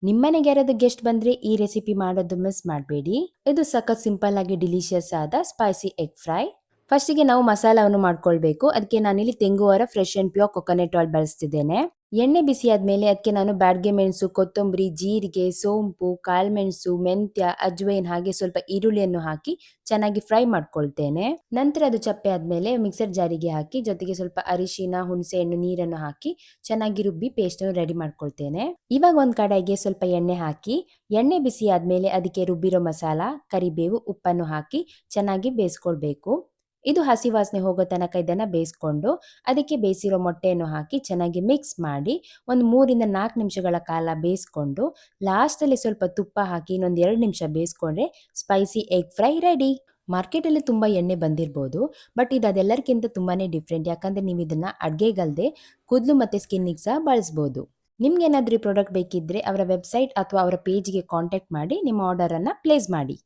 ನಿಮ್ಮನೆಗೆ ಯಾರಾದ್ರೂ ಗೆಸ್ಟ್ ಬಂದ್ರೆ ಈ ರೆಸಿಪಿ ಮಾಡೋದು ಮಿಸ್ ಮಾಡಬೇಡಿ. ಇದು ಸಖತ್ ಸಿಂಪಲ್ ಆಗಿ ಡಿಲಿಷಿಯಸ್ ಆದ ಸ್ಪೈಸಿ ಎಗ್ ಫ್ರೈ. ಫಸ್ಟಿಗೆ ನಾವು ಮಸಾಲವನ್ನು ಮಾಡ್ಕೊಳ್ಬೇಕು. ಅದಕ್ಕೆ ನಾನಿಲ್ಲಿ ತೆಂಗುವರ fresh and pure coconut oil ಬಳಸ್ತಿದ್ದೇನೆ. ಎಣ್ಣೆ ಬಿಸಿ ಆದ್ಮೇಲೆ ಅದಕ್ಕೆ ನಾನು ಬ್ಯಾಡ್ಗೆ ಮೆಣಸು, ಕೊತ್ತಂಬರಿ, ಜೀರಿಗೆ, ಸೋಂಪು, ಕಾಳ್ಮೆಣಸು, ಮೆಂತ್ಯ, ಅಜ್ವೈನ್ ಹಾಗೆ ಸ್ವಲ್ಪ ಈರುಳ್ಳಿಯನ್ನು ಹಾಕಿ ಚೆನ್ನಾಗಿ ಫ್ರೈ ಮಾಡ್ಕೊಳ್ತೇನೆ. ನಂತರ ಅದು ಚಪ್ಪೆ ಆದ್ಮೇಲೆ ಮಿಕ್ಸರ್ ಜಾರಿಗೆ ಹಾಕಿ ಜೊತೆಗೆ ಸ್ವಲ್ಪ ಅರಿಶಿನ, ಹುಣಸೆ ಹಣ್ಣು ನೀರನ್ನು ಹಾಕಿ ಚೆನ್ನಾಗಿ ರುಬ್ಬಿ ಪೇಸ್ಟ್ ಅನ್ನು ರೆಡಿ ಮಾಡ್ಕೊಳ್ತೇನೆ. ಇವಾಗ ಒಂದ್ ಕಡೆಗೆ ಸ್ವಲ್ಪ ಎಣ್ಣೆ ಹಾಕಿ, ಎಣ್ಣೆ ಬಿಸಿ ಆದ್ಮೇಲೆ ಅದಕ್ಕೆ ರುಬ್ಬಿರೋ ಮಸಾಲ, ಕರಿಬೇವು, ಉಪ್ಪನ್ನು ಹಾಕಿ ಚೆನ್ನಾಗಿ ಬೇಯಿಸ್ಕೊಳ್ಬೇಕು. ಇದು ಹಸಿ ವಾಸನೆ ಹೋಗೋ ತನಕ ಇದನ್ನ ಬೇಯಿಸ್ಕೊಂಡು ಅದಕ್ಕೆ ಬೇಯಿಸಿರೋ ಮೊಟ್ಟೆಯನ್ನು ಹಾಕಿ ಚೆನ್ನಾಗಿ ಮಿಕ್ಸ್ ಮಾಡಿ ಒಂದು 3 ಇಂದ 4 ನಿಮಿಷಗಳ ಕಾಲ ಬೇಯಿಸ್ಕೊಂಡು ಲಾಸ್ಟಲ್ಲಿ ಸ್ವಲ್ಪ ತುಪ್ಪ ಹಾಕಿ ಇನ್ನೊಂದು 2 ನಿಮಿಷ ಬೇಯಿಸ್ಕೊಂಡ್ರೆ ಸ್ಪೈಸಿ ಎಗ್ ಫ್ರೈ ರೆಡಿ. ಮಾರ್ಕೆಟಲ್ಲಿ ತುಂಬ ಎಣ್ಣೆ ಬಂದಿರ್ಬೋದು, ಬಟ್ ಇದು ಅದೆಲ್ಲರಿಗಿಂತ ತುಂಬಾನೇ ಡಿಫ್ರೆಂಟ್. ಯಾಕಂದ್ರೆ ನೀವು ಇದನ್ನ ಅಡ್ಗೆಗಲ್ದೆ ಕೂದಲು ಮತ್ತೆ ಸ್ಕಿನ್ನಿಗೆ ಸಹ ಬಳಸ್ಬೋದು. ನಿಮ್ಗೆ ಏನಾದ್ರೂ ಈ ಪ್ರಾಡಕ್ಟ್ ಬೇಕಿದ್ರೆ ಅವರ ವೆಬ್ಸೈಟ್ ಅಥವಾ ಅವರ ಪೇಜ್ಗೆ ಕಾಂಟ್ಯಾಕ್ಟ್ ಮಾಡಿ ನಿಮ್ಮ ಆರ್ಡರ್ ಅನ್ನ ಪ್ಲೇಸ್ ಮಾಡಿ.